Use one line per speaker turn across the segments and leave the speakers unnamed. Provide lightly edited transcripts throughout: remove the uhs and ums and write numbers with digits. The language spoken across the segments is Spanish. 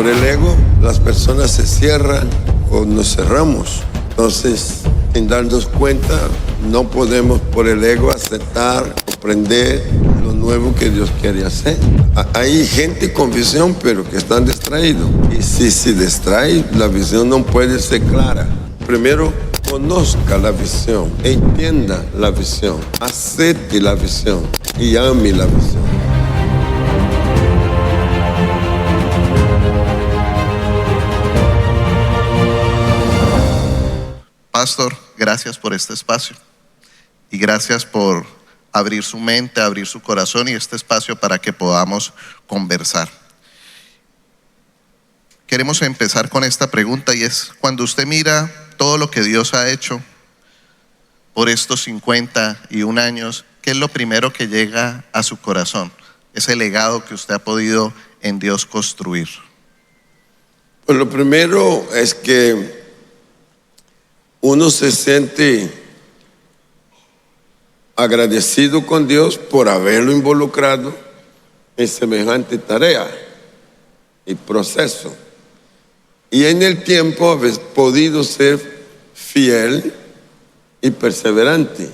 Por el ego, las personas se cierran o nos cerramos. Entonces, sin darnos cuenta, no podemos por el ego aceptar, comprender lo nuevo que Dios quiere hacer. Hay gente con visión, pero que están distraídos. Y si se distrae, la visión no puede ser clara. Primero, conozca la visión, entienda la visión, acepte la visión y ame la visión.
Pastor, gracias por este espacio y gracias por abrir su mente, abrir su corazón y este espacio para que podamos conversar. Queremos empezar con esta pregunta y es: cuando usted mira todo lo que Dios ha hecho por estos 51 años, ¿qué es lo primero que llega a su corazón? Ese legado que usted ha podido en Dios construir.
Pues lo primero es que uno se siente agradecido con Dios por haberlo involucrado en semejante tarea y proceso. Y en el tiempo haber podido ser fiel y perseverante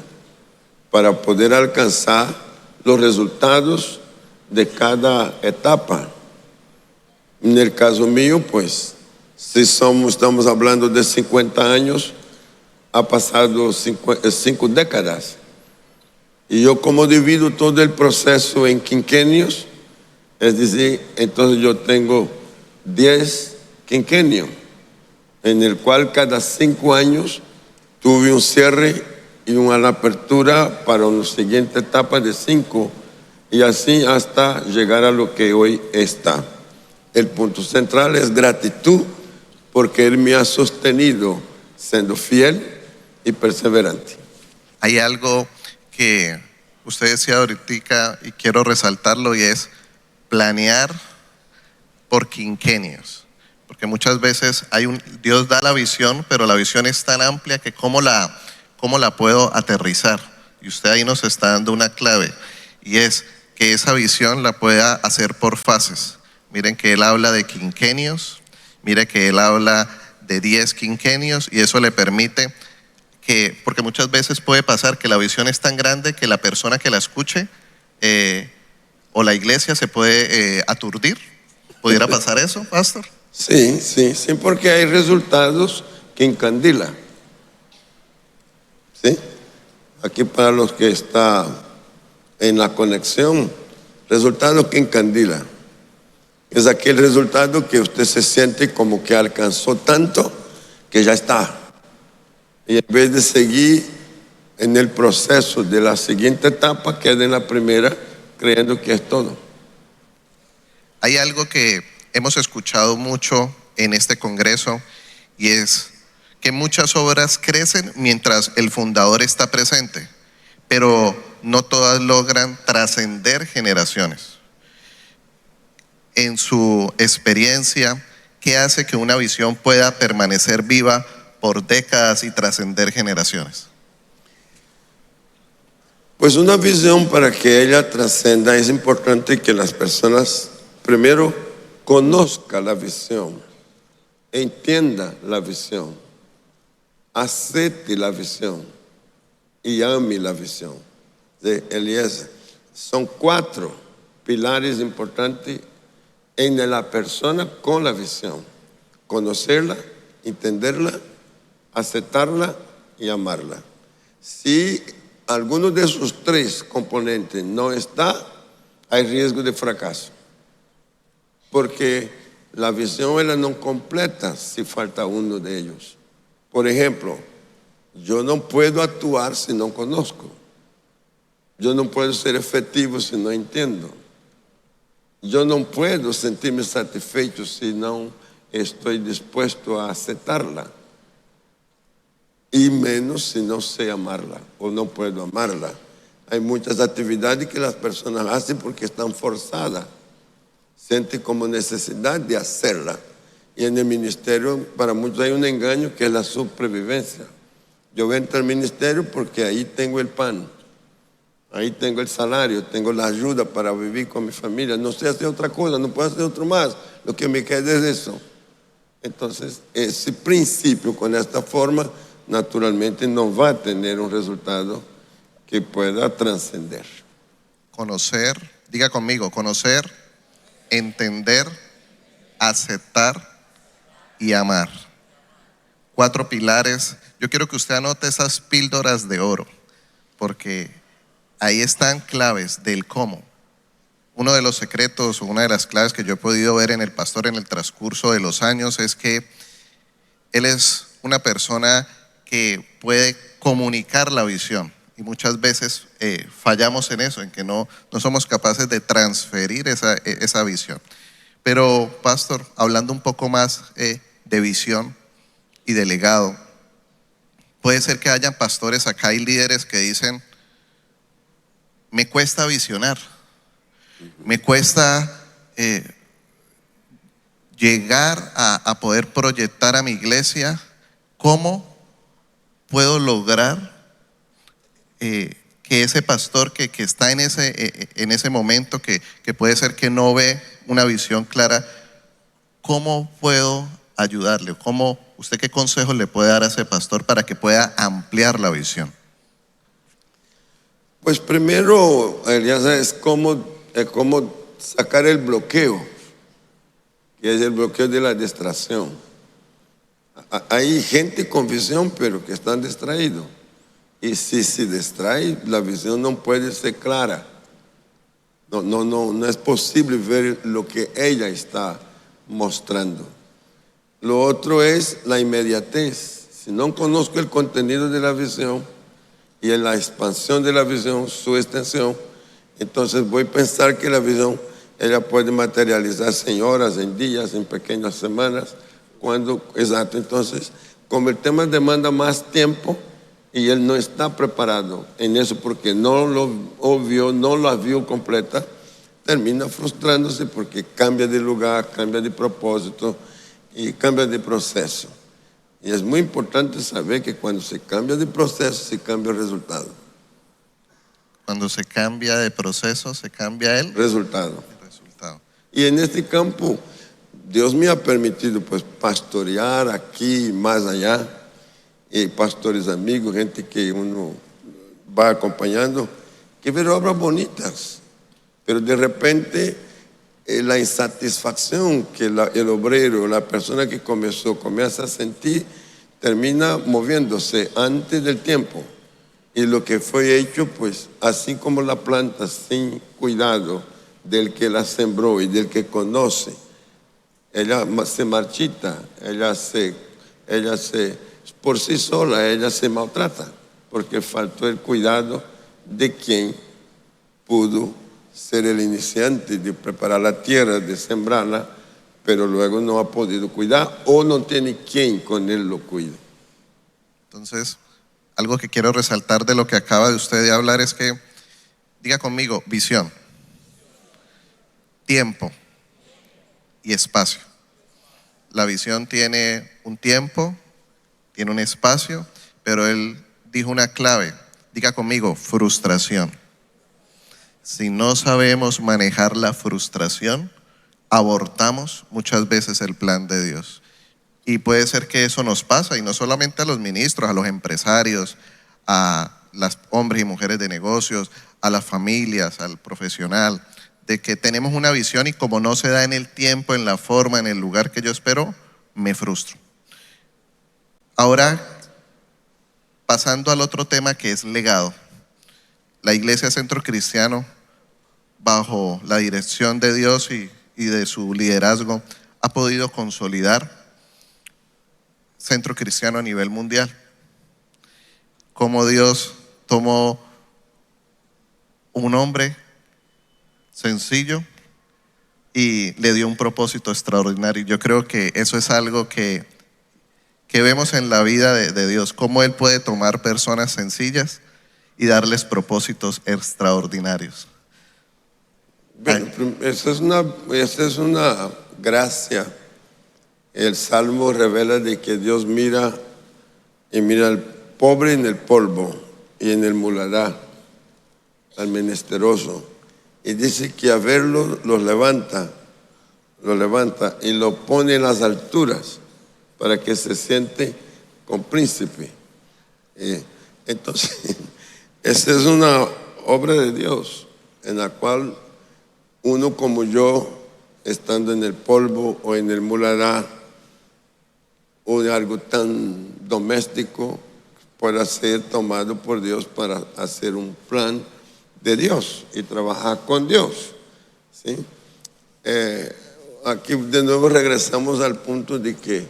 para poder alcanzar los resultados de cada etapa. En el caso mío, pues, si estamos hablando de 50 años, ha pasado 5 décadas. Y yo, como divido todo el proceso en quinquenios, es decir, entonces yo tengo 10 quinquenios, en el cual cada 5 años tuve un cierre y una apertura para una siguiente etapa de 5, y así hasta llegar a lo que hoy está. El punto central es gratitud, porque Él me ha sostenido siendo fiel y perseverante.
Hay algo que usted decía ahorita y quiero resaltarlo, y es planear por quinquenios, porque muchas veces Dios da la visión, pero la visión es tan amplia que cómo la puedo aterrizar, y usted ahí nos está dando una clave, y es que esa visión la pueda hacer por fases. Miren que Él habla de quinquenios, mire que Él habla de 10 quinquenios, y eso le permite porque muchas veces puede pasar que la visión es tan grande que la persona que la escuche o la iglesia se puede aturdir. ¿Pudiera pasar eso, pastor?
Sí, porque hay resultados que encandilan. ¿Sí? Aquí para los que están en la conexión, resultados que encandilan. Es aquel resultado que usted se siente como que alcanzó tanto que ya está. Y en vez de seguir en el proceso de la siguiente etapa, queda en la primera creyendo que es todo.
Hay algo que hemos escuchado mucho en este congreso, y es que muchas obras crecen mientras el fundador está presente, pero no todas logran trascender generaciones. En su experiencia, ¿qué hace que una visión pueda permanecer viva por décadas y trascender generaciones?
Pues una visión, para que ella trascenda, es importante que las personas primero conozcan la visión, entienda la visión, acepte la visión y ame la visión. De Eliezer, son 4 pilares importantes en la persona con la visión: conocerla, entenderla, aceptarla y amarla. Si alguno de esos 3 componentes no está, hay riesgo de fracaso, porque la visión ella no completa si falta uno de ellos. Por ejemplo, yo no puedo actuar si no conozco. Yo no puedo ser efectivo si no entiendo. Yo no puedo sentirme satisfecho si no estoy dispuesto a aceptarla, y menos si no sé amarla o no puedo amarla. Hay muchas actividades que las personas hacen porque están forzadas, sienten como necesidad de hacerla, y en el ministerio para muchos hay un engaño que es la supervivencia. Yo entro al ministerio porque ahí tengo el pan, Ahí tengo el salario, tengo la ayuda para vivir con mi familia. No sé hacer otra cosa, no puedo hacer otro más. Lo que me queda es eso. Entonces, ese principio con esta forma, naturalmente no va a tener un resultado que pueda trascender.
Conocer, diga conmigo, conocer, entender, aceptar y amar. 4 pilares. Yo quiero que usted anote esas píldoras de oro, porque ahí están claves del cómo. Uno de los secretos o una de las claves que yo he podido ver en el pastor en el transcurso de los años es que él es una persona que puede comunicar la visión. Y muchas veces fallamos en eso, en que no somos capaces de transferir esa visión. Pero, pastor, hablando un poco más de visión y de legado, puede ser que hayan pastores acá y líderes que dicen, me cuesta visionar, me cuesta llegar a poder proyectar a mi iglesia. ¿Cómo puedo lograr que ese pastor que está en ese momento, que puede ser que no ve una visión clara, cómo puedo ayudarle? ¿Usted qué consejos le puede dar a ese pastor para que pueda ampliar la visión?
Pues primero, ya sabes cómo sacar el bloqueo, que es el bloqueo de la distracción. Hay gente con visión, pero que están distraídos. Y si se distrae, la visión no puede ser clara. No es posible ver lo que ella está mostrando. Lo otro es la inmediatez. Si no conozco el contenido de la visión y en la expansión de la visión, su extensión, entonces voy a pensar que la visión ella puede materializarse en horas, en días, en pequeñas semanas. Exacto. Entonces, como el tema demanda más tiempo y él no está preparado en eso porque no lo vio, no la vio completa, termina frustrándose porque cambia de lugar, cambia de propósito y cambia de proceso. Y es muy importante saber que cuando se cambia de proceso, se cambia el resultado.
Cuando se cambia de proceso, se cambia el
resultado.
resultado.
Y en este campo, Dios me ha permitido pues pastorear aquí y más allá, y pastores amigos, gente que uno va acompañando, que ver obras bonitas, pero de repente la insatisfacción que el obrero, la persona que comienza a sentir, termina moviéndose antes del tiempo. Y lo que fue hecho, pues, así como la planta sin cuidado del que la sembró y del que conoce, ella se marchita, por sí sola, ella se maltrata, porque faltó el cuidado de quien pudo ser el iniciante de preparar la tierra, de sembrarla, pero luego no ha podido cuidar o no tiene quien con él lo cuide.
Entonces, algo que quiero resaltar de lo que acaba de usted de hablar es que, diga conmigo, visión, tiempo y espacio. La visión tiene un tiempo, tiene un espacio, pero él dijo una clave, diga conmigo, frustración. Si no sabemos manejar la frustración, abortamos muchas veces el plan de Dios. Y puede ser que eso nos pasa, y no solamente a los ministros, a los empresarios, a las hombres y mujeres de negocios, a las familias, al profesional, de que tenemos una visión y como no se da en el tiempo, en la forma, en el lugar que yo espero, me frustro. Ahora, pasando al otro tema que es legado. La Iglesia Centro Cristiano, bajo la dirección de Dios y de su liderazgo, ha podido consolidar Centro Cristiano a nivel mundial. Como Dios tomó un hombre sencillo y le dio un propósito extraordinario. Yo creo que eso es algo que vemos en la vida de Dios, cómo Él puede tomar personas sencillas y darles propósitos extraordinarios.
Bueno, esa es una gracia. El Salmo revela de que Dios mira al pobre en el polvo y en el muladar. al menesteroso, y dice que a verlo lo levanta y lo pone en las alturas para que se siente con príncipe. Entonces, esa es una obra de Dios en la cual uno como yo, estando en el polvo o en el muladar o de algo tan doméstico, pueda ser tomado por Dios para hacer un plan de Dios y trabajar con Dios, ¿sí? Aquí de nuevo regresamos al punto de que,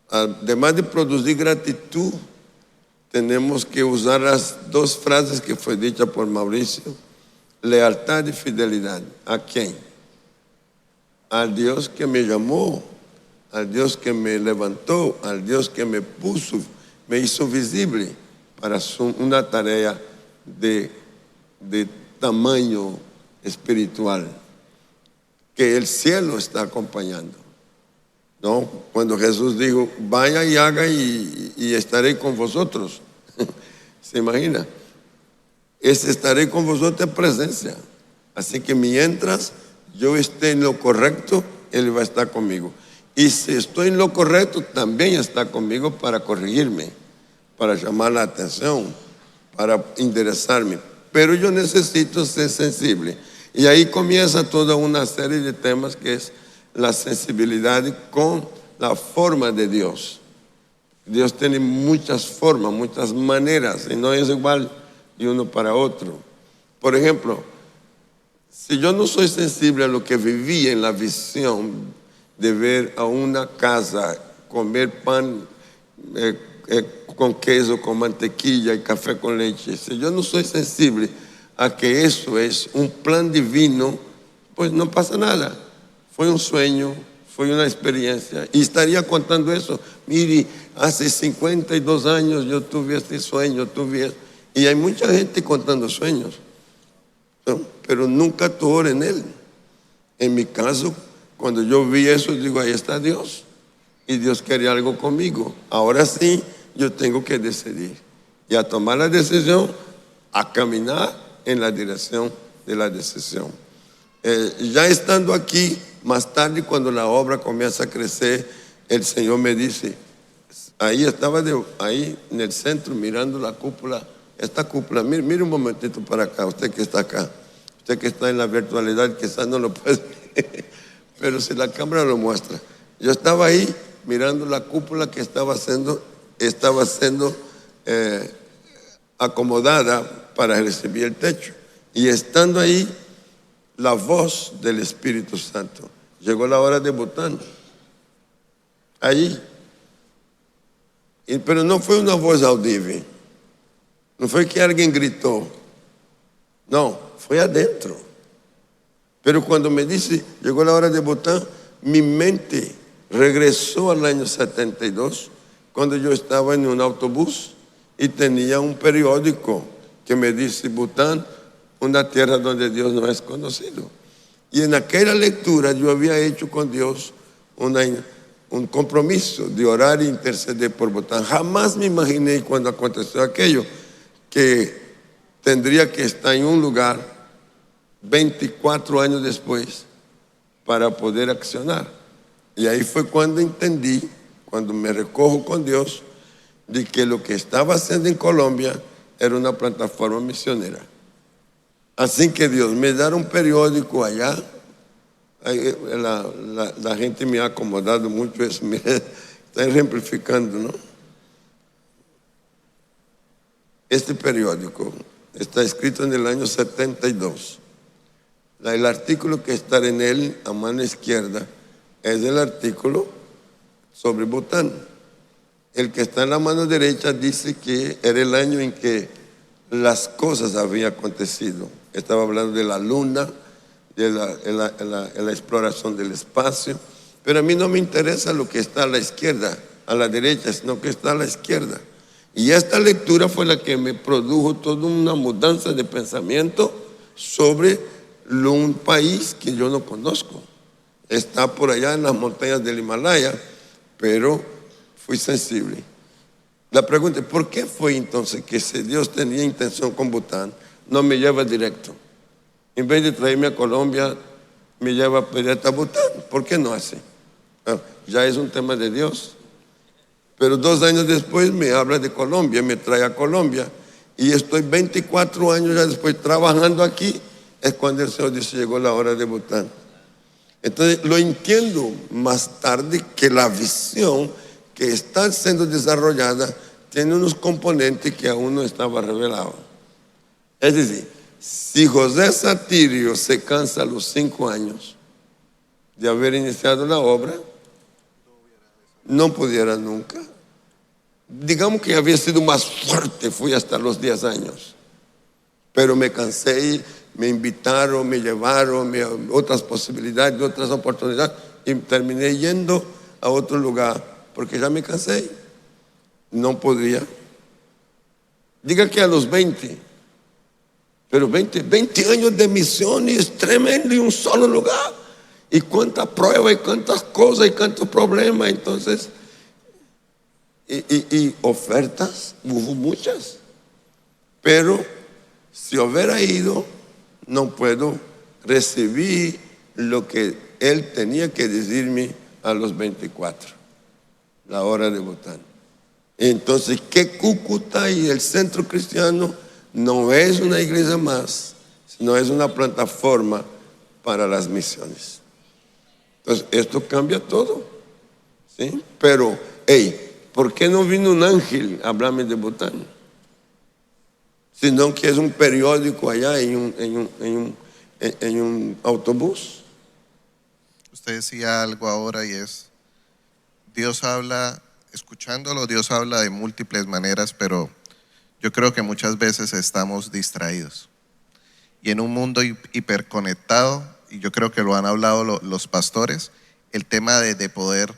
además de producir gratitud, tenemos que usar las dos frases que fue dicha por Mauricio: lealtad y fidelidad. ¿A quién? Al Dios que me llamó, al Dios que me levantó, al Dios que me puso, me hizo visible para una tarea de tamaño espiritual que el cielo está acompañando, ¿no? Cuando Jesús dijo, vaya y haga y estaré con vosotros. ¿Se imagina? Estaré con vosotros en presencia. Así que mientras yo esté en lo correcto, Él va a estar conmigo. Y si estoy en lo correcto, también está conmigo para corregirme, para llamar la atención, para enderezarme. Pero yo necesito ser sensible. Y ahí comienza toda una serie de temas que es la sensibilidad con la forma de Dios. Dios tiene muchas formas, muchas maneras, y no es igual de uno para otro. Por ejemplo, si yo no soy sensible a lo que viví en la visión de ver a una casa comer pan con queso, con mantequilla y café con leche, si yo no soy sensible a que eso es un plan divino, pues no pasa nada. Fue un sueño, fue una experiencia, y estaría contando eso. Mire, hace 52 años yo tuve este sueño, y hay mucha gente contando sueños, ¿no? Pero nunca actuó en él. En mi caso, cuando yo vi eso, digo, ahí está Dios, y Dios quería algo conmigo. Ahora sí, yo tengo que decidir, y a tomar la decisión, a caminar en la dirección de la decisión. Ya estando aquí, más tarde, cuando la obra comienza a crecer, el Señor me dice, ahí estaba ahí en el centro mirando la cúpula, esta cúpula, mire un momentito para acá, usted que está acá, usted que está en la virtualidad, quizás no lo puede ver, pero si la cámara lo muestra. Yo estaba ahí mirando la cúpula que estaba siendo acomodada para recibir el techo, y estando ahí, la voz del Espíritu Santo. Llegó la hora de Bután. Allí. Pero no fue una voz audible. No fue que alguien gritó. No, fue adentro. Pero cuando me dice, llegó la hora de Bután, mi mente regresó al año 72, cuando yo estaba en un autobús y tenía un periódico que me dice, Bután, una tierra donde Dios no es conocido. Y en aquella lectura yo había hecho con Dios un compromiso de orar e interceder por Bután. Jamás me imaginé, cuando aconteció aquello, que tendría que estar en un lugar 24 años después para poder accionar. Y ahí fue cuando entendí, cuando me recojo con Dios, de que lo que estaba haciendo en Colombia era una plataforma misionera. Así que Dios me da un periódico allá. La gente me ha acomodado mucho eso. Me está ejemplificando, ¿no? Este periódico está escrito en el año 72. El artículo que está en él, a mano izquierda, es el artículo sobre Bután. El que está en la mano derecha dice que era el año en que las cosas habían acontecido. Estaba hablando de la luna, de la exploración del espacio, pero a mí no me interesa lo que está a la izquierda, a la derecha, sino que está a la izquierda. Y esta lectura fue la que me produjo toda una mudanza de pensamiento sobre un país que yo no conozco. Está por allá en las montañas del Himalaya, pero fui sensible. La pregunta es, ¿por qué fue entonces que si Dios tenía intención con Bután, no me lleva directo. En vez de traerme a Colombia, me lleva directo a Bután. ¿Por qué no así? Ya es un tema de Dios. Pero 2 años después me habla de Colombia, me trae a Colombia. Y estoy 24 años ya después trabajando aquí. Es cuando el Señor dice, llegó la hora de Bután. Entonces lo entiendo más tarde que la visión que está siendo desarrollada tiene unos componentes que aún no estaba revelado. Es decir, si José Satirio se cansa a los 5 años de haber iniciado la obra, no pudiera nunca. Digamos que había sido más fuerte, fui hasta los 10 años. Pero me cansé, me invitaron, me llevaron, otras posibilidades, otras oportunidades, y terminé yendo a otro lugar, porque ya me cansé. No podría. Diga que a los 20, pero 20 años de misión y es tremendo y un solo lugar. Y cuánta prueba y cuántas cosas y cuántos problemas. Entonces, y ofertas, hubo muchas. Pero si hubiera ido, no puedo recibir lo que él tenía que decirme a los 24, la hora de Bután. Entonces, que Cúcuta y el Centro Cristiano no es una iglesia más, sino es una plataforma para las misiones. Entonces, esto cambia todo, ¿sí? Pero, ¿por qué no vino un ángel a hablarme de Bután? Sino que es un periódico allá en un autobús.
Usted decía algo ahora y es, Dios habla, escuchándolo, Dios habla de múltiples maneras, pero yo creo que muchas veces estamos distraídos. Y en un mundo hiperconectado, y yo creo que lo han hablado los pastores, el tema de poder,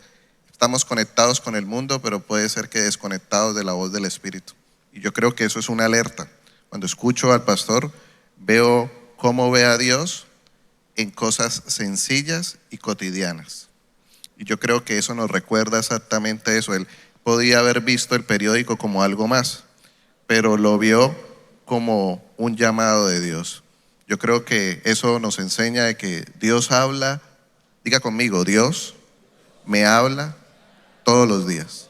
estamos conectados con el mundo, pero puede ser que desconectados de la voz del Espíritu. Y yo creo que eso es una alerta. Cuando escucho al pastor, veo cómo ve a Dios en cosas sencillas y cotidianas. Y yo creo que eso nos recuerda exactamente eso. Él podía haber visto el periódico como algo más, pero lo vio como un llamado de Dios. Yo creo que eso nos enseña de que Dios habla, diga conmigo, Dios me habla todos los días.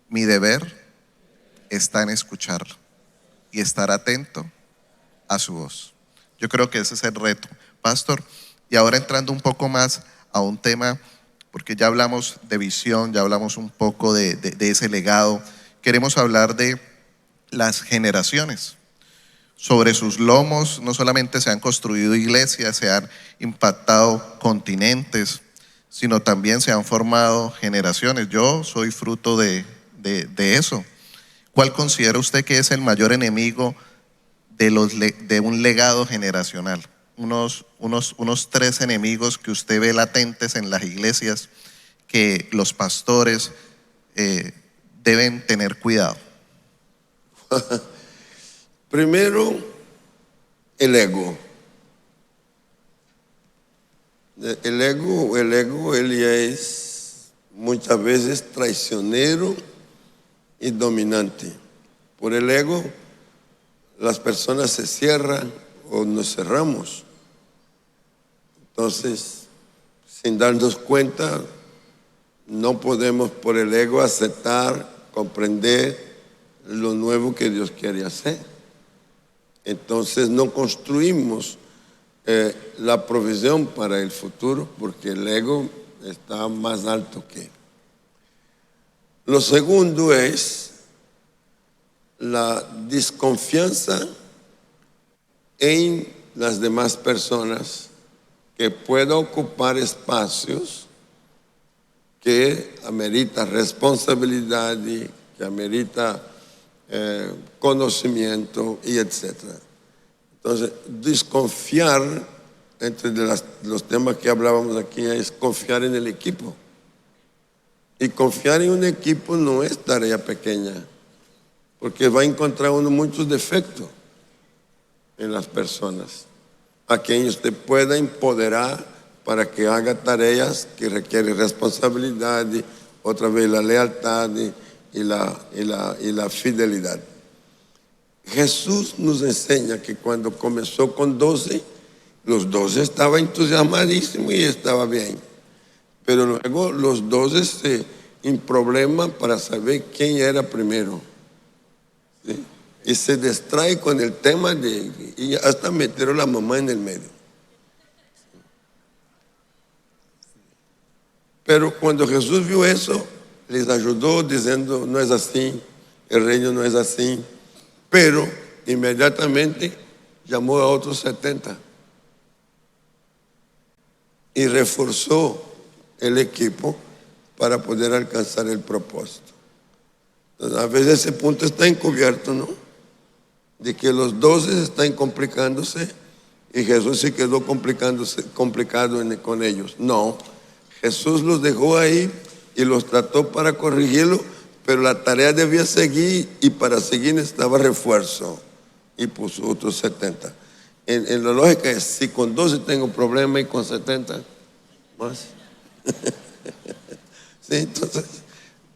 Mi deber está en escucharlo y estar atento a su voz. Yo creo que ese es el reto, pastor. Y ahora entrando un poco más a un tema, porque ya hablamos de visión, ya hablamos un poco de ese legado, queremos hablar de las generaciones. Sobre sus lomos no solamente se han construido iglesias, se han impactado continentes, sino también se han formado generaciones. Yo soy fruto de eso. ¿Cuál considera usted que es el mayor enemigo de un legado generacional? Unos 3 enemigos que usted ve latentes en las iglesias que los pastores deben tener cuidado.
Primero, el ego. El ego, él ya es muchas veces traicionero y dominante. Por el ego, las personas se cierran o nos cerramos. Entonces, sin darnos cuenta, no podemos por el ego aceptar, comprender lo nuevo que Dios quiere hacer. Entonces no construimos la provisión para el futuro porque el ego está más alto que. Lo segundo es la desconfianza en las demás personas que puedan ocupar espacios que amerita responsabilidad, que amerita conocimiento y etcétera. Entonces, desconfiar, entre los temas que hablábamos aquí, es confiar en el equipo. Y confiar en un equipo no es tarea pequeña, porque va a encontrar uno muchos defectos en las personas, a quien usted pueda empoderar para que haga tareas que requieren responsabilidad, y otra vez la lealtad y la fidelidad. Jesús nos enseña que cuando comenzó con 12, los 12 estaban entusiasmadísimos y estaba bien. Pero luego los 12 se probleman para saber quién era primero. ¿Sí? Y se distrae con el tema y hasta metieron la mamá en el medio. Pero cuando Jesús vio eso, les ayudó diciendo, no es así, el reino no es así. Pero inmediatamente llamó a otros 70 y reforzó el equipo para poder alcanzar el propósito. Entonces, a veces ese punto está encubierto, ¿no? De que los 12 están complicándose y Jesús se quedó complicado con ellos. No, Jesús los dejó ahí y los trató para corregirlo, pero la tarea debía seguir y para seguir necesitaba refuerzo y puso otros 70. En la lógica es, si con 12 tengo problema y con 70 más. Sí, entonces,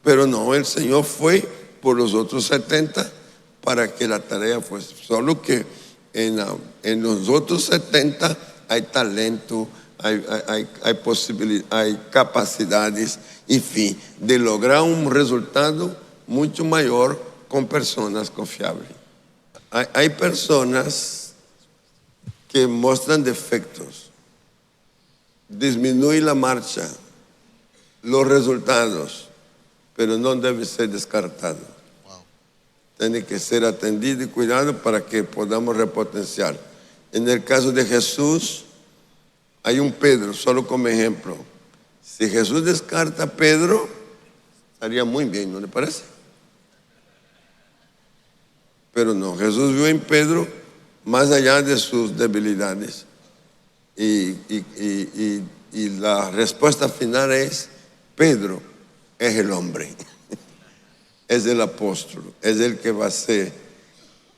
pero no, el Señor fue por los otros 70 para que la tarea fuese. Solo que en los otros 70 hay talento, hay posibilidades, hay capacidades, en fin, de lograr un resultado mucho mayor con personas confiables. Hay personas que muestran defectos, disminuye la marcha, los resultados, pero no debe ser descartado.
Wow.
Tiene que ser atendido y cuidado para que podamos repotenciar. En el caso de Jesús, hay un Pedro, solo como ejemplo. Si Jesús descarta a Pedro, estaría muy bien, ¿no le parece? Pero no, Jesús vio en Pedro más allá de sus debilidades. Y la respuesta final es, Pedro es el hombre, es el apóstol, es el que va a ser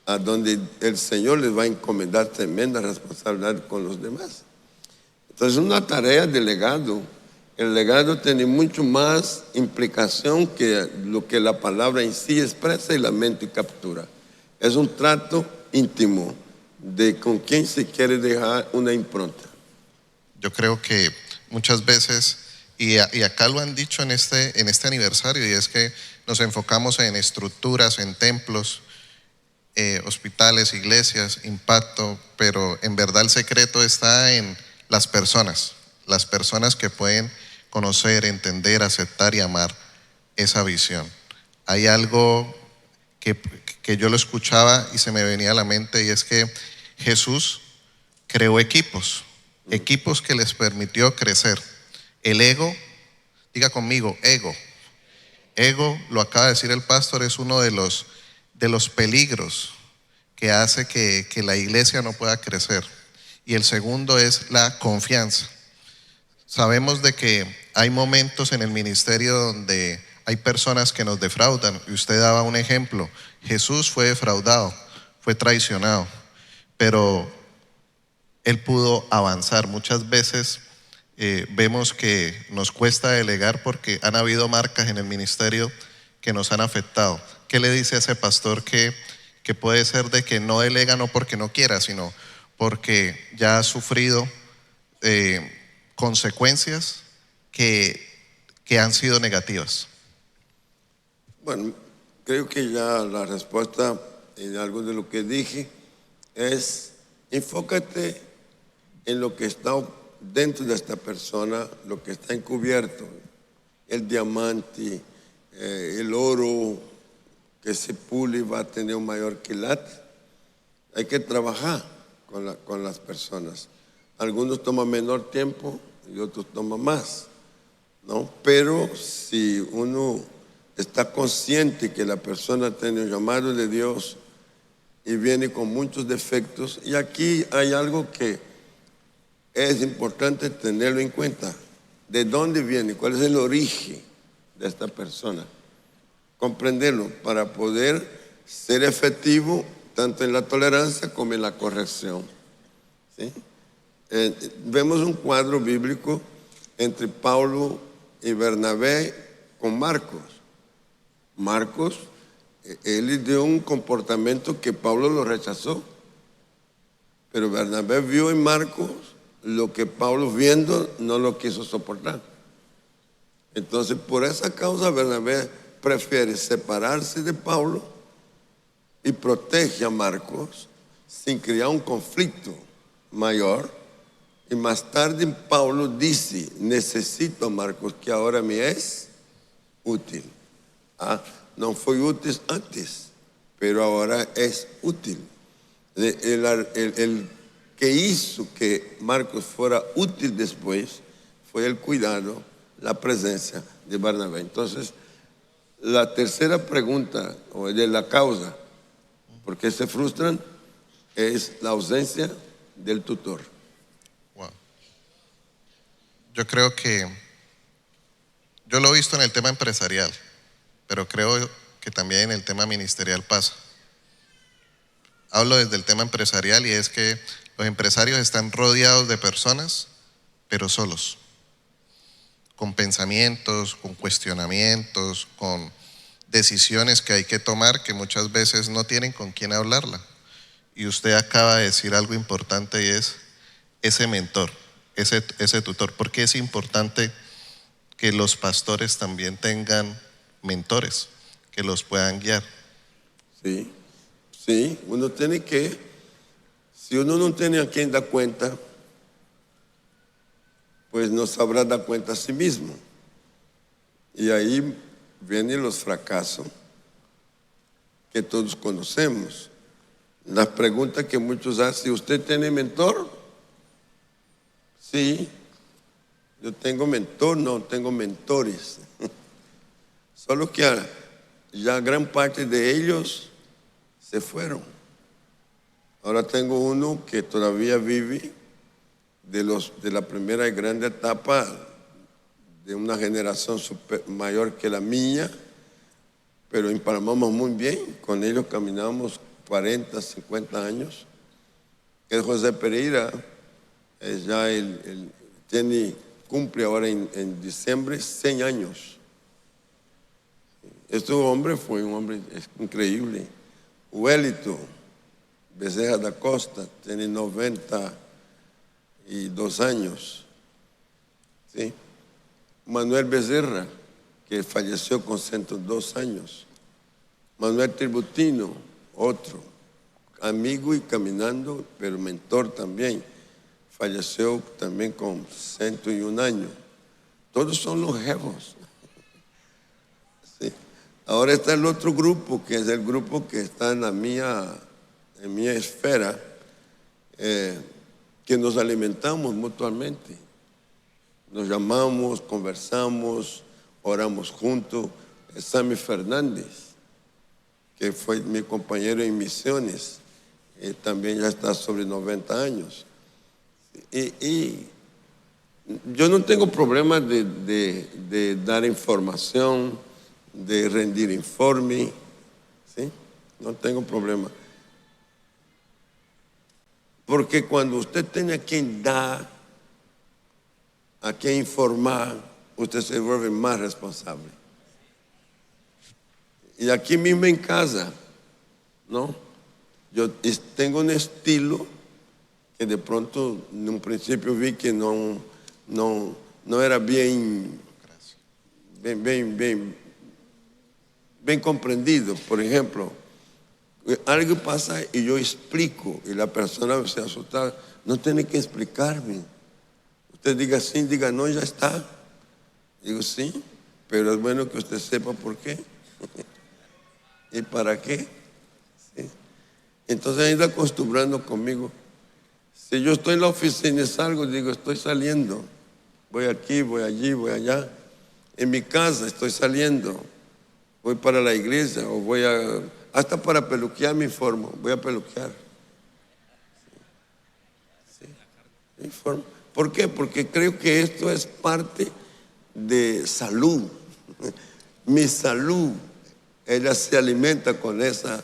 a donde el Señor les va a encomendar tremenda responsabilidad con los demás. Entonces, una tarea de legado. El legado tiene mucho más implicación que lo que la palabra en sí expresa y la mente captura. Es un trato íntimo de con quién se quiere dejar una impronta.
Yo creo que muchas veces, y acá lo han dicho en este aniversario, y es que nos enfocamos en estructuras, en templos, hospitales, iglesias, impacto, pero en verdad el secreto está en las personas que pueden conocer, entender, aceptar y amar esa visión. Hay algo que yo lo escuchaba y se me venía a la mente, y es que Jesús creó equipos que les permitió crecer. El ego, diga conmigo, ego, lo acaba de decir el pastor, es uno de los peligros que hace que la iglesia no pueda crecer. Y el segundo es la confianza. Sabemos de que hay momentos en el ministerio donde hay personas que nos defraudan, y usted daba un ejemplo. Jesús fue defraudado, fue traicionado, pero Él pudo avanzar. Muchas veces vemos que nos cuesta delegar porque han habido marcas en el ministerio que nos han afectado. ¿Qué le dice a ese pastor que puede ser de que no delega no porque no quiera, sino porque ya ha sufrido consecuencias que han sido negativas?
Bueno, creo que ya la respuesta en algo de lo que dije es, enfócate en lo que está dentro de esta persona, lo que está encubierto, el diamante, el oro que se pule va a tener un mayor quilate. Hay que trabajar con las personas. Algunos toman menor tiempo y otros toman más, ¿no? Pero si uno está consciente que la persona tiene un llamado de Dios y viene con muchos defectos, y aquí hay algo que es importante tenerlo en cuenta. ¿De dónde viene? ¿Cuál es el origen de esta persona? Comprenderlo para poder ser efectivo tanto en la tolerancia como en la corrección. ¿Sí? Vemos un cuadro bíblico entre Pablo y Bernabé con Marcos. Marcos Él dio un comportamiento que Pablo lo rechazó. Pero Bernabé vio en Marcos lo que Pablo viendo no lo quiso soportar. Entonces, por esa causa, Bernabé prefiere separarse de Pablo y protege a Marcos sin crear un conflicto mayor. Y más tarde Pablo dice, necesito a Marcos que ahora me es útil. No fue útil antes, pero ahora es útil. El que hizo que Marcos fuera útil después fue el cuidado, la presencia de Bernabé. Entonces, la tercera pregunta, o de la causa, ¿por qué se frustran? Es la ausencia del tutor.
Wow. Yo creo que, yo lo he visto en el tema empresarial, pero creo que también en el tema ministerial pasa. Hablo desde el tema empresarial y es que los empresarios están rodeados de personas, pero solos, con pensamientos, con cuestionamientos, con decisiones que hay que tomar que muchas veces no tienen con quién hablarla. Y usted acaba de decir algo importante y es ese mentor, ese tutor. ¿Por qué es importante que los pastores también tengan mentores que los puedan guiar?
Sí, sí, uno tiene que, si uno no tiene a quien dar cuenta, pues no sabrá dar cuenta a sí mismo. Y ahí vienen los fracasos que todos conocemos. Las preguntas que muchos hacen, ¿usted tiene mentor? Sí, yo tengo mentor, no tengo mentores. Solo que ya gran parte de ellos se fueron. Ahora tengo uno que todavía vive de la primera y grande etapa de una generación mayor que la mía, pero empalmamos muy bien, con ellos caminamos 40, 50 años. El José Pereira ya cumple ahora en diciembre 100 años. Este hombre fue un hombre increíble. Wellington Bezerra da Costa tiene 92 años. ¿Sí? Manuel Bezerra, que falleció con 102 años. Manuel Tributino, otro, amigo y caminando, pero mentor también. Falleció también con 101 años. Todos son los jefos. ¿Sí? Ahora está el otro grupo, que es el grupo que está en mi esfera, que nos alimentamos mutuamente. Nos llamamos, conversamos, oramos juntos. Sammy Fernández, que fue mi compañero en misiones, también ya está sobre 90 años. Y yo no tengo problema de dar información, de rendir informe, ¿sí? No tengo problema. Porque cuando usted tiene a quien dar, a quien informar, usted se vuelve más responsable. Y aquí mismo en casa, ¿no? Yo tengo un estilo que de pronto en un principio vi que no era bien comprendido. Por ejemplo, algo pasa y yo explico y la persona se asusta. No tiene que explicarme. Usted diga sí, diga no, ya está. Digo sí, pero es bueno que usted sepa por qué y para qué. ¿Sí? Entonces ha ido acostumbrando conmigo. Si yo estoy en la oficina y salgo, digo estoy saliendo. Voy aquí, voy allí, voy allá. En mi casa estoy saliendo. Voy para la iglesia o hasta para peluquear me informo. Voy a peluquear. Sí. Me informo. ¿Por qué? Porque creo que esto es parte de salud. Mi salud, ella se alimenta con esa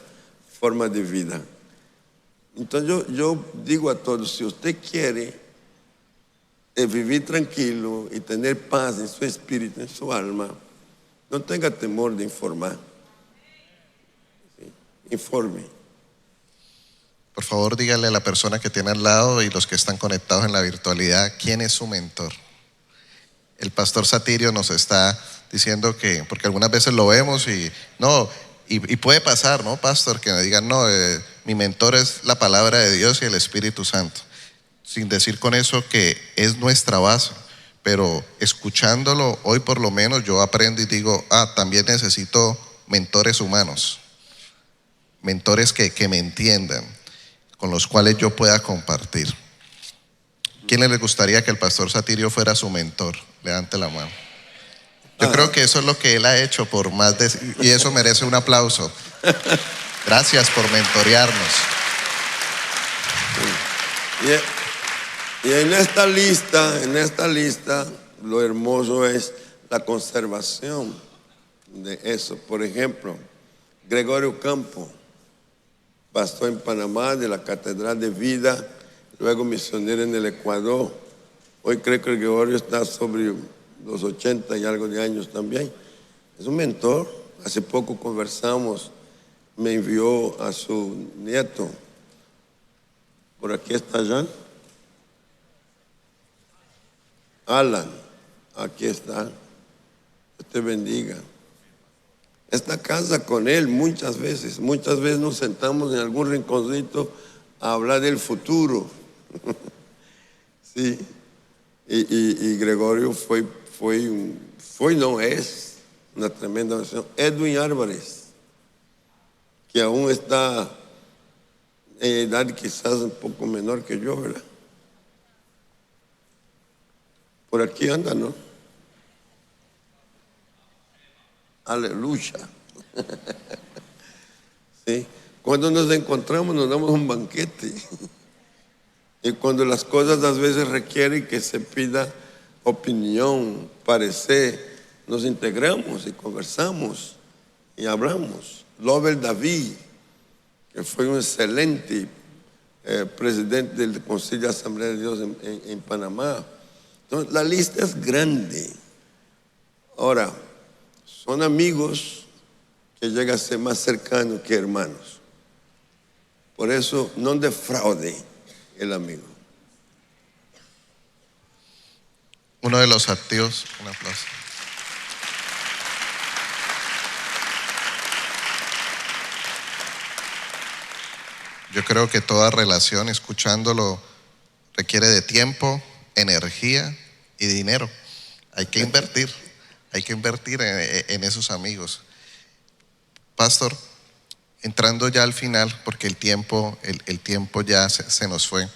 forma de vida. Entonces yo digo a todos, si usted quiere vivir tranquilo y tener paz en su espíritu, en su alma, no tenga temor de informar. informe.
Por favor, dígale a la persona que tiene al lado y los que están conectados en la virtualidad, ¿quién es su mentor? El pastor Satirio nos está diciendo que, porque algunas veces lo vemos y no, y puede pasar, ¿no, pastor? Que me digan, no, mi mentor es la palabra de Dios y el Espíritu Santo. Sin decir con eso que es nuestra base, pero escuchándolo hoy por lo menos yo aprendo y digo, también necesito mentores humanos, mentores que me entiendan, con los cuales yo pueda compartir. ¿Quién le gustaría que el pastor Satirio fuera su mentor? Levante la mano. Yo creo que eso es lo que él ha hecho por más de... Y eso merece un aplauso. Gracias por mentorearnos.
Y en esta lista, lo hermoso es la conservación de eso. Por ejemplo, Gregorio Campo, pastor en Panamá de la Catedral de Vida, luego misionero en el Ecuador. Hoy creo que Gregorio está sobre los 80 y algo de años también. Es un mentor. Hace poco conversamos, me envió a su nieto. Por aquí está Jan. Alan, aquí está. Dios te bendiga. Esta casa con él muchas veces nos sentamos en algún rinconcito a hablar del futuro. Sí. Y Gregorio es una tremenda bendición. Edwin Álvarez, que aún está en edad quizás un poco menor que yo, ¿verdad? Por aquí anda, ¿no? Aleluya. Sí. Cuando nos encontramos nos damos un banquete. Y cuando las cosas a veces requieren que se pida opinión, parecer, nos integramos y conversamos y hablamos. Lovell David, que fue un excelente presidente del Consejo de Asamblea de Dios en Panamá. Entonces, la lista es grande. Ahora, son amigos que llegan a ser más cercanos que hermanos. Por eso, no defraude el amigo.
Uno de los activos, un aplauso. Yo creo que toda relación, escuchándolo, requiere de tiempo, energía y dinero. Hay que invertir en esos amigos. Pastor, entrando ya al final, porque el tiempo ya se nos fue.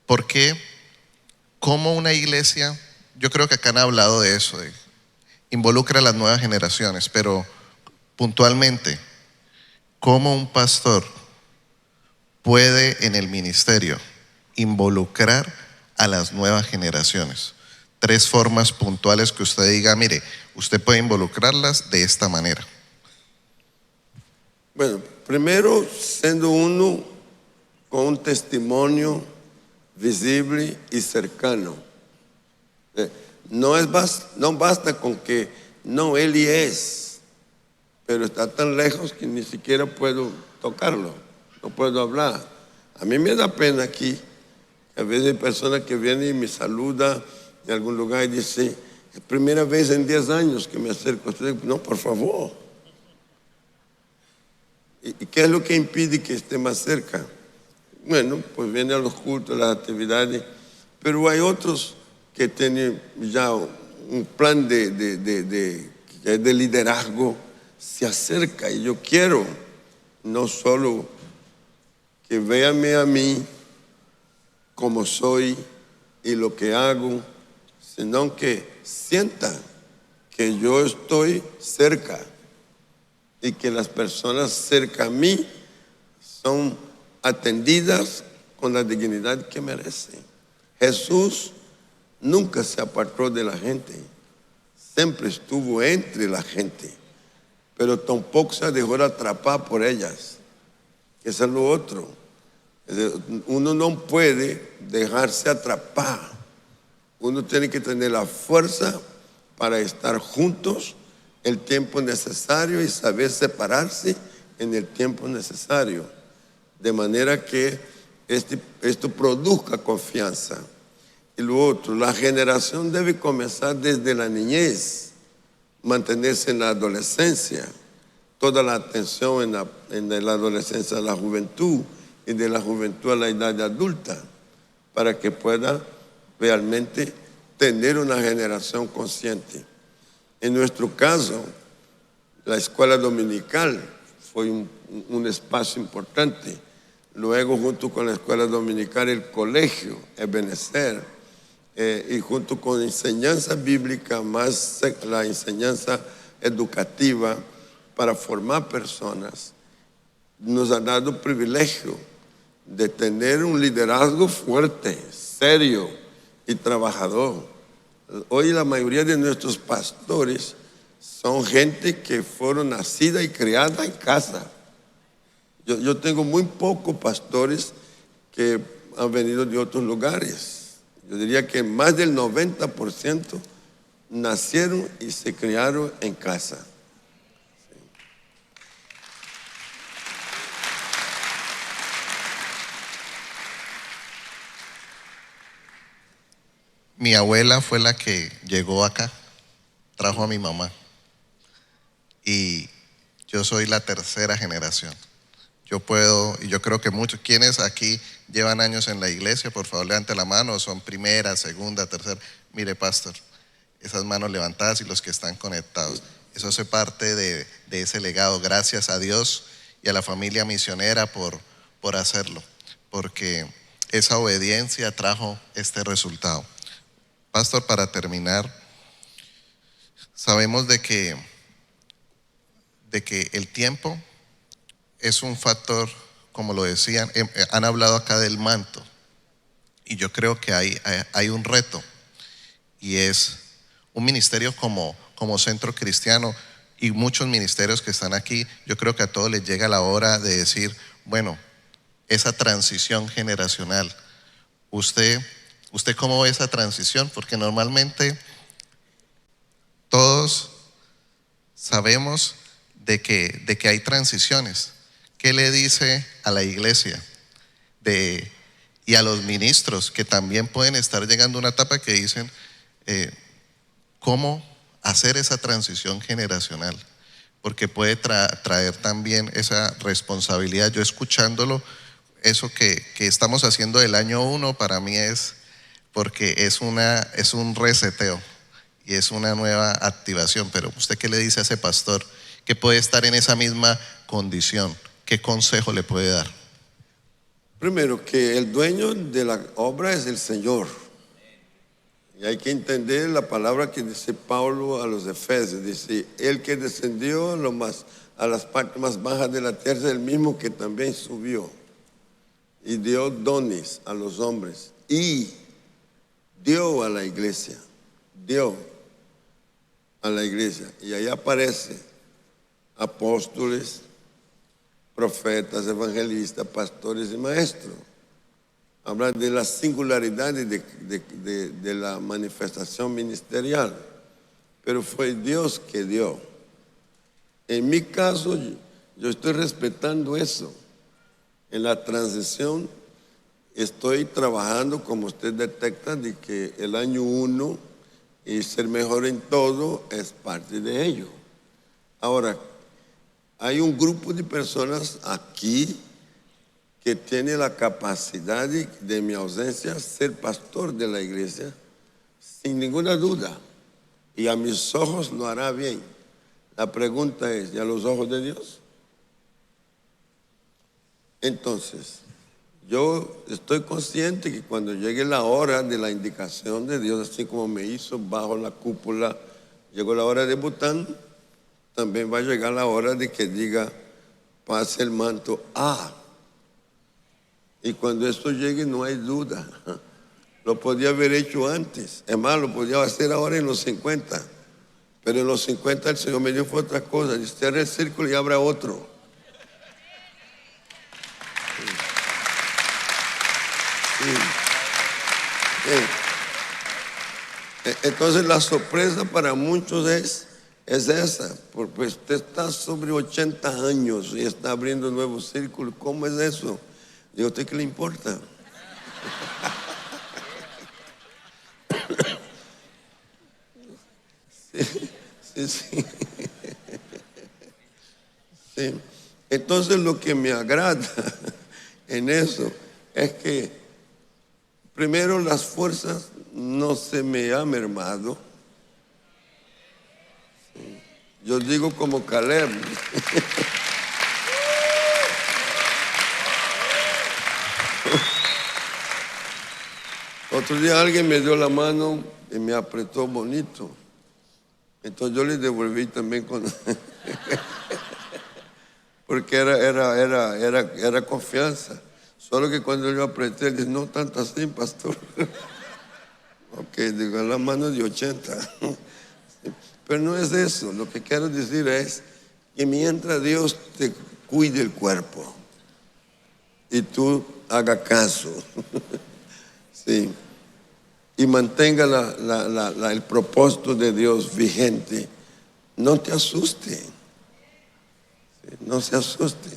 ¿Por qué? ¿Cómo una iglesia, yo creo que acá han hablado de eso, involucra a las nuevas generaciones, pero puntualmente, ¿cómo un pastor puede en el ministerio involucrar a las nuevas generaciones? 3 formas puntuales que usted diga, mire, usted puede involucrarlas de esta manera.
Bueno, primero, siendo uno con un testimonio visible y cercano. No basta con que, no, él y es, pero está tan lejos que ni siquiera puedo tocarlo, no puedo hablar. A mí me da pena aquí, a veces hay personas que vienen y me saludan en algún lugar y dicen, es primera vez en 10 años que me acerco a usted. No, por favor. ¿Y qué es lo que impide que esté más cerca? Bueno, pues viene a los cultos, a las actividades, pero hay otros que tienen ya un plan de liderazgo, se acerca, y yo quiero no solo que véanme a mí como soy y lo que hago, sino que sientan que yo estoy cerca y que las personas cerca a mí son atendidas con la dignidad que merecen. Jesús nunca se apartó de la gente, siempre estuvo entre la gente, pero tampoco se dejó atrapar por ellas. Eso es lo otro. Uno no puede dejarse atrapar. Uno tiene que tener la fuerza para estar juntos el tiempo necesario y saber separarse en el tiempo necesario, de manera que esto produzca confianza. Y lo otro, la generación debe comenzar desde la niñez, mantenerse en la adolescencia, toda la atención en la adolescencia a la juventud y de la juventud a la edad adulta, para que pueda realmente tener una generación consciente. En nuestro caso, la escuela dominical fue un espacio importante. Luego, junto con la escuela dominical, el colegio, Ebenezer, y junto con la enseñanza bíblica, más la enseñanza educativa para formar personas, nos ha dado el privilegio de tener un liderazgo fuerte, serio y trabajador. Hoy la mayoría de nuestros pastores son gente que fueron nacida y criada en casa. Yo tengo muy pocos pastores que han venido de otros lugares. Yo diría que más del 90% nacieron y se criaron en casa.
Mi abuela fue la que llegó acá, trajo a mi mamá. Y yo soy la tercera generación. Yo creo que muchos, quienes aquí llevan años en la iglesia, por favor levante la mano, son primera, segunda, tercera. Mire, pastor, esas manos levantadas y los que están conectados. Eso hace parte de ese legado. Gracias a Dios y a la familia misionera por hacerlo, porque esa obediencia trajo este resultado. Pastor, para terminar, sabemos de que el tiempo es un factor, como lo decían, han hablado acá del manto, y yo creo que hay un reto, y es un ministerio como Centro Cristiano y muchos ministerios que están aquí. Yo creo que a todos les llega la hora de decir, bueno, esa transición generacional, ¿usted cómo ve esa transición? Porque normalmente todos sabemos de que hay transiciones. ¿Qué le dice a la iglesia y a los ministros que también pueden estar llegando a una etapa que dicen cómo hacer esa transición generacional? Porque puede traer también esa responsabilidad. Yo escuchándolo, eso que estamos haciendo del año 1 para mí es porque es un reseteo y es una nueva activación. Pero ¿usted qué le dice a ese pastor que puede estar en esa misma condición? ¿Qué consejo le puede dar?
Primero, que el dueño de la obra es el Señor. Y hay que entender la palabra que dice Pablo a los Efesios. Dice, el que descendió a las partes más bajas de la tierra es el mismo que también subió y dio dones a los hombres y dio a la iglesia. Y ahí aparece apóstoles, profetas, evangelistas, pastores y maestros. Habla de la singularidad de la manifestación ministerial, pero fue Dios que dio. En mi caso, yo estoy respetando eso. En la transición estoy trabajando, como usted detecta, de que el año 1 y ser mejor en todo es parte de ello. Ahora, hay un grupo de personas aquí que tiene la capacidad de mi ausencia ser pastor de la iglesia, sin ninguna duda, y a mis ojos lo hará bien. La pregunta es, ¿y a los ojos de Dios? Entonces, yo estoy consciente que cuando llegue la hora de la indicación de Dios, así como me hizo bajo la cúpula, llegó la hora de Bután, también va a llegar la hora de que diga, pase el manto a. Y cuando esto llegue no hay duda, lo podía haber hecho antes, es más, lo podía hacer ahora en los 50, pero en los 50 el Señor me dio fue otra cosa, dice, cierra el círculo y abra otro. Entonces la sorpresa para muchos es es esa, porque usted está sobre 80 años y está abriendo nuevos círculos. ¿Cómo es eso? ¿Y a usted qué le importa? Sí, sí. Sí. Entonces lo que me agrada en eso es que primero las fuerzas no se me han mermado. Sí. Yo digo como Caleb. Otro día alguien me dio la mano y me apretó bonito. Entonces yo le devolví también con porque era confianza. Solo que cuando yo apreté, le dije, no tanto así, pastor. Ok, digo, la mano de 80. Pero no es eso. Lo que quiero decir es que mientras Dios te cuide el cuerpo y tú haga caso, sí, y mantenga el propósito de Dios vigente, no te asuste. Sí, no se asuste.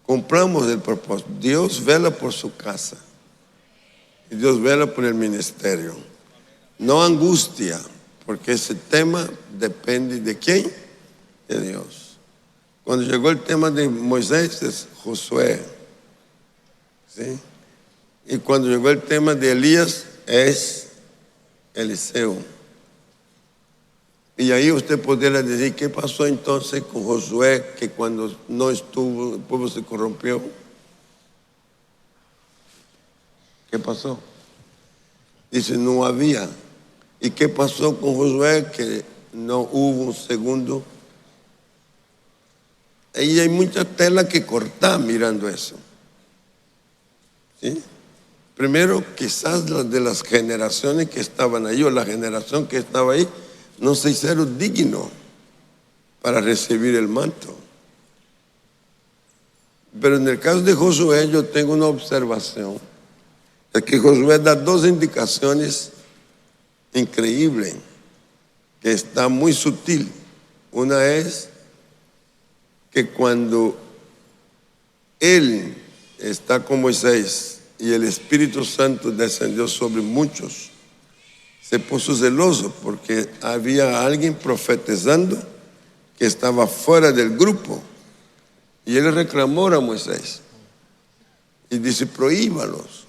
Cumplamos el propósito. Dios vela por su casa y Dios vela por el ministerio. No angustia, porque ese tema depende de quién, de Dios. Cuando llegó el tema de Moisés es Josué, ¿sí? Y cuando llegó el tema de Elías es Eliseo. Y ahí usted podría decir, ¿qué pasó entonces con Josué, que cuando no estuvo, el pueblo se corrompió? ¿Qué pasó? Dice, no había. ¿Y qué pasó con Josué? Que no hubo un segundo. Ahí hay mucha tela que cortar mirando eso. ¿Sí? Primero, quizás las de las generaciones que estaban ahí, o la generación que estaba ahí, no se hicieron dignos para recibir el manto. Pero en el caso de Josué, yo tengo una observación. Es que Josué da dos indicaciones increíbles, que está muy sutil. Una es que cuando él está con Moisés y el Espíritu Santo descendió sobre muchos, se puso celoso porque había alguien profetizando que estaba fuera del grupo, y él reclamó a Moisés y dice, prohíbalos.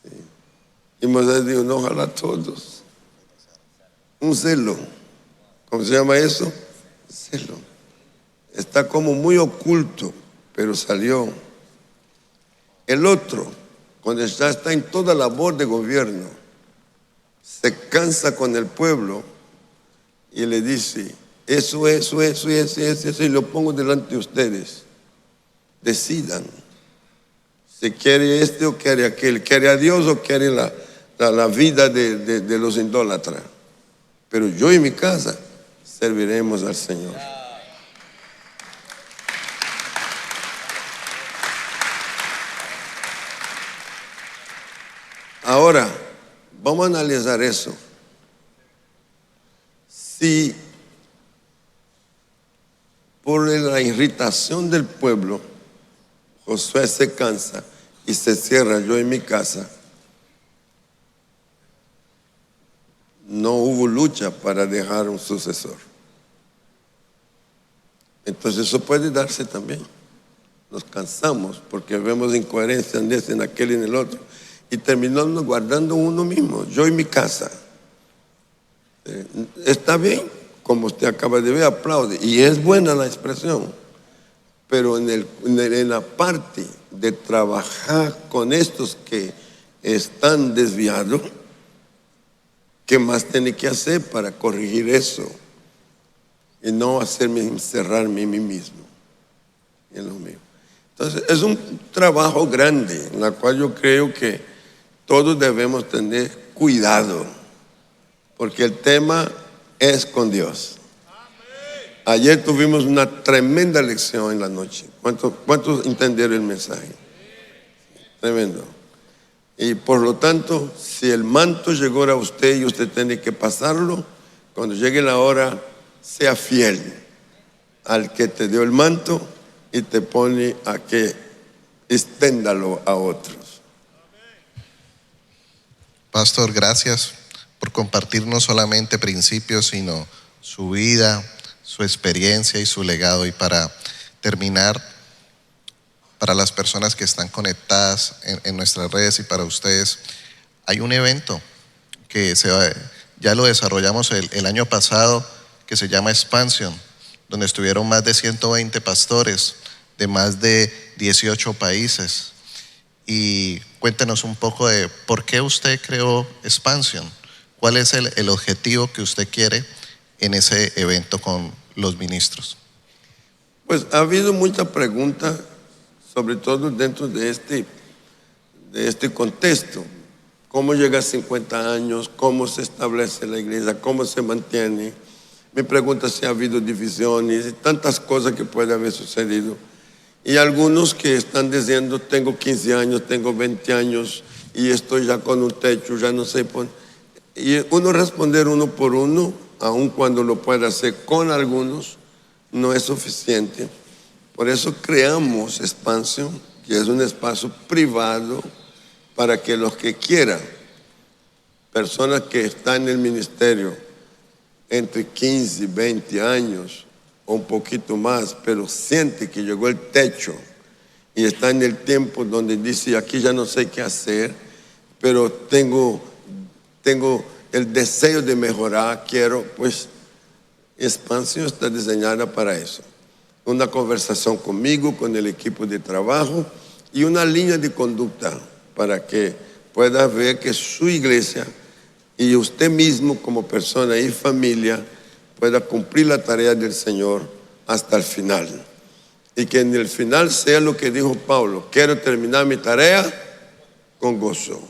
Sí. Y Moisés dijo, no, ojalá todos. Un celo. ¿Cómo se llama eso? Celo. Está como muy oculto, pero salió. El otro, cuando ya está en toda labor de gobierno, se cansa con el pueblo y le dice, eso, y lo pongo delante de ustedes. Decidan si quiere este o quiere aquel, quiere a Dios o quiere la vida de los idólatras. Pero yo y mi casa serviremos al Señor. Ahora, vamos a analizar eso. Si por la irritación del pueblo, Josué se cansa y se cierra yo en mi casa, no hubo lucha para dejar un sucesor. Entonces eso puede darse también. Nos cansamos porque vemos incoherencia en este, en aquel y en el otro, y terminamos guardando uno mismo, yo y mi casa. Está bien, como usted acaba de ver, aplaude, y es buena la expresión, pero en la parte de trabajar con estos que están desviados, ¿qué más tiene que hacer para corregir eso? Y no hacerme encerrarme en mí mismo, en lo mío. Entonces, es un trabajo grande, en el cual yo creo que todos debemos tener cuidado, porque el tema es con Dios. Ayer tuvimos una tremenda lección en la noche. ¿Cuántos entendieron el mensaje? Tremendo. Y por lo tanto, si el manto llegó a usted y usted tiene que pasarlo, Cuando llegue la hora, sea fiel al que te dio el manto y te pone a que exténdalo a otros.
Pastor, gracias por compartir no solamente principios, sino su vida, su experiencia y su legado. Y para terminar, para las personas que están conectadas en nuestras redes y para ustedes, hay un evento que ya lo desarrollamos el año pasado, que se llama Expansion, donde estuvieron más de 120 pastores de más de 18 países. Y cuéntenos un poco de por qué usted creó Expansion. ¿Cuál es el objetivo que usted quiere en ese evento con los ministros?
Pues ha habido muchas preguntas, sobre todo dentro de este contexto. ¿Cómo llega a 50 años? ¿Cómo se establece la iglesia? ¿Cómo se mantiene? Me pregunta si ha habido divisiones y tantas cosas que puede haber sucedido. Y algunos que están diciendo, tengo 15 años, tengo 20 años y estoy ya con un techo, ya no sé. Y uno responder uno por uno, aun cuando lo pueda hacer con algunos, no es suficiente. Por eso creamos Expansion, que es un espacio privado para que los que quieran, personas que están en el ministerio entre 15 y 20 años o un poquito más, pero siente que llegó el techo y está en el tiempo donde dice, aquí ya no sé qué hacer, pero tengo el deseo de mejorar, quiero, pues Expansión está diseñada para eso. Una conversación conmigo, con el equipo de trabajo y una línea de conducta para que pueda ver que su iglesia y usted mismo como persona y familia pueda cumplir la tarea del Señor hasta el final. Y que en el final sea lo que dijo Pablo, quiero terminar mi tarea con gozo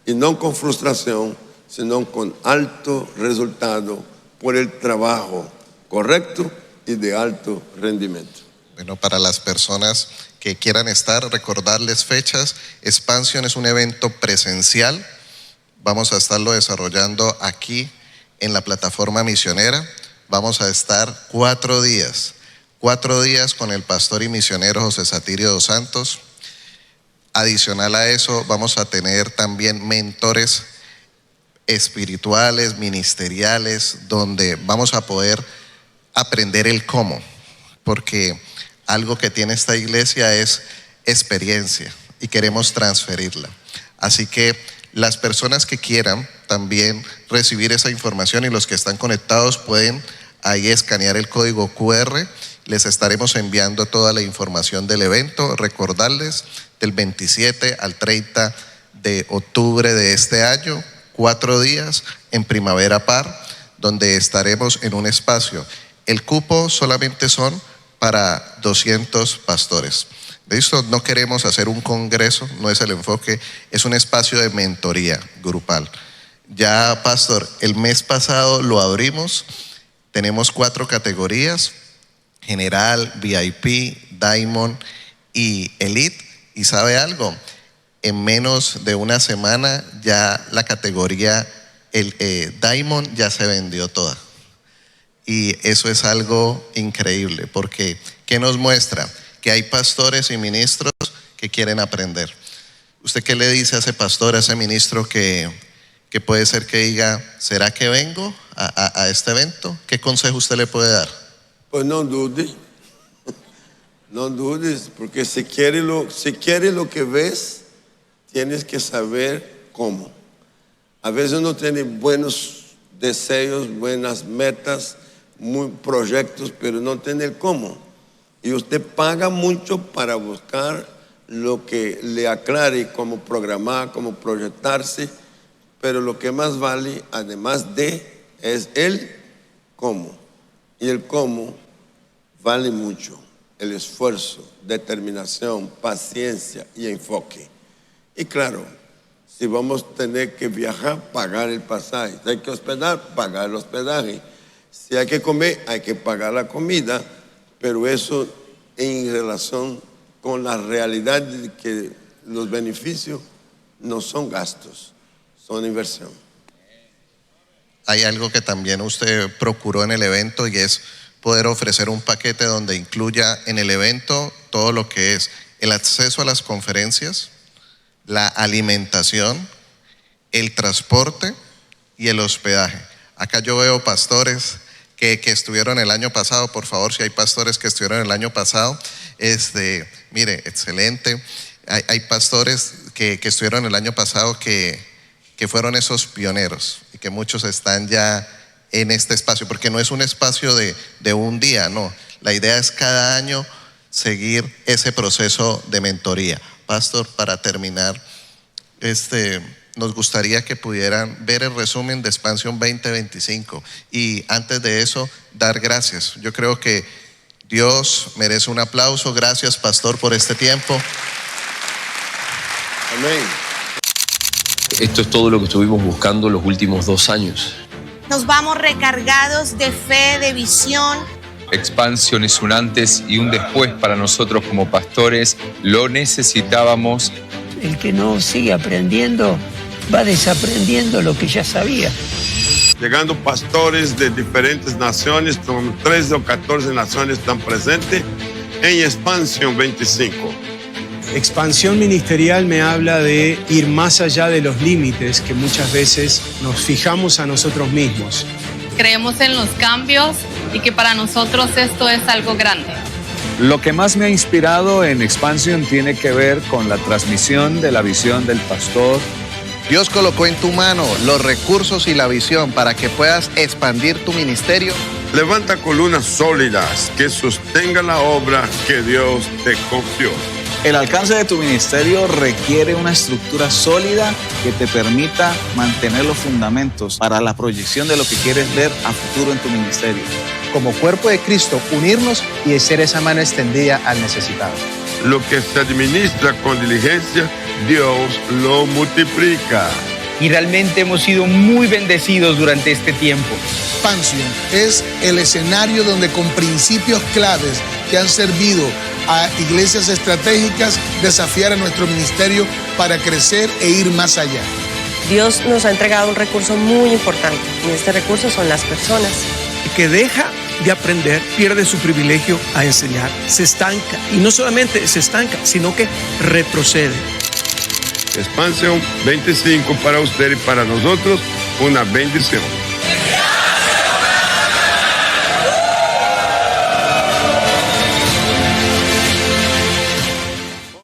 y no con frustración, sino con alto resultado por el trabajo correcto y de alto rendimiento.
Bueno, para las personas que quieran estar, recordarles fechas. Expansion es un evento presencial. Vamos a estarlo desarrollando aquí en la plataforma misionera. Vamos a estar 4 días con el pastor y misionero José Satirio dos Santos. Adicional a eso, vamos a tener también mentores espirituales, ministeriales, donde vamos a poder aprender el cómo, porque algo que tiene esta iglesia es experiencia y queremos transferirla. Así que las personas que quieran también recibir esa información y los que están conectados pueden ahí escanear el código QR. Les estaremos enviando toda la información del evento. Recordarles, del 27 al 30 de octubre de este año, 4 días en Primavera Par, donde estaremos en un espacio. El cupo solamente son para 200 pastores. De esto no queremos hacer un congreso, no es el enfoque, es un espacio de mentoría grupal. Ya, pastor, el mes pasado lo abrimos, tenemos 4 categorías: general, VIP, Diamond y Elite. Y ¿sabe algo? En menos de una semana ya la categoría Diamond ya se vendió toda. Y eso es algo increíble, porque ¿qué nos muestra? Que hay pastores y ministros que quieren aprender. ¿Usted qué le dice a ese pastor, a ese ministro que puede ser que diga, ¿será que vengo a este evento? ¿Qué consejo usted le puede dar?
Pues no dudes, no dudes, porque si quieres lo que ves, tienes que saber cómo. A veces uno tiene buenos deseos, buenas metas, proyectos, pero no tiene el cómo. Y usted paga mucho para buscar lo que le aclare cómo programar, cómo proyectarse, pero lo que más vale, además de, es el cómo. Y el cómo vale mucho. El esfuerzo, determinación, paciencia y enfoque. Y claro, si vamos a tener que viajar, pagar el pasaje. Si hay que hospedar, pagar el hospedaje. Si hay que comer, hay que pagar la comida. Pero eso en relación con la realidad de que los beneficios no son gastos, son inversión.
hay algo que también usted procuró en el evento y es poder ofrecer un paquete donde incluya en el evento todo lo que es el acceso a las conferencias, la alimentación, el transporte y el hospedaje. Acá yo veo pastores que estuvieron el año pasado. Por favor, si hay pastores que estuvieron el año pasado, mire, excelente. Hay pastores que estuvieron el año pasado que fueron esos pioneros y que muchos están ya en este espacio, porque no es un espacio de un día, no. La idea es cada año seguir ese proceso de mentoría. Pastor, para terminar, nos gustaría que pudieran ver el resumen de Expansión 2025 y antes de eso, dar gracias. Yo creo que Dios merece un aplauso. Gracias, pastor, por este tiempo.
Amén.
Esto es todo lo que estuvimos buscando los últimos 2 años.
Nos vamos recargados de fe, de visión.
Expansión es un antes y un después para nosotros como pastores. Lo necesitábamos.
El que no sigue aprendiendo va desaprendiendo lo que ya sabía.
Llegando pastores de diferentes naciones, son 13 o 14 naciones están presentes en Expansión 25.
Expansión ministerial me habla de ir más allá de los límites que muchas veces nos fijamos a nosotros mismos.
Creemos en los cambios y que para nosotros esto es algo grande.
Lo que más me ha inspirado en Expansión tiene que ver con la transmisión de la visión del pastor.
Dios colocó en tu mano los recursos y la visión para que puedas expandir tu ministerio.
Levanta columnas sólidas que sostengan la obra que Dios te confió.
El alcance de tu ministerio requiere una estructura sólida que te permita mantener los fundamentos para la proyección de lo que quieres ver a futuro en tu ministerio.
Como cuerpo de Cristo, unirnos y ser esa mano extendida al necesitado.
Lo que se administra con diligencia, Dios lo multiplica.
Y realmente hemos sido muy bendecidos durante este tiempo.
Expansión es el escenario donde con principios claves que han servido a iglesias estratégicas desafiar a nuestro ministerio para crecer e ir más allá.
Dios nos ha entregado un recurso muy importante y este recurso son las personas.
El que deja de aprender pierde su privilegio a enseñar, se estanca y no solamente se estanca, sino que retrocede.
Expansión 25 para usted y para nosotros, una bendición.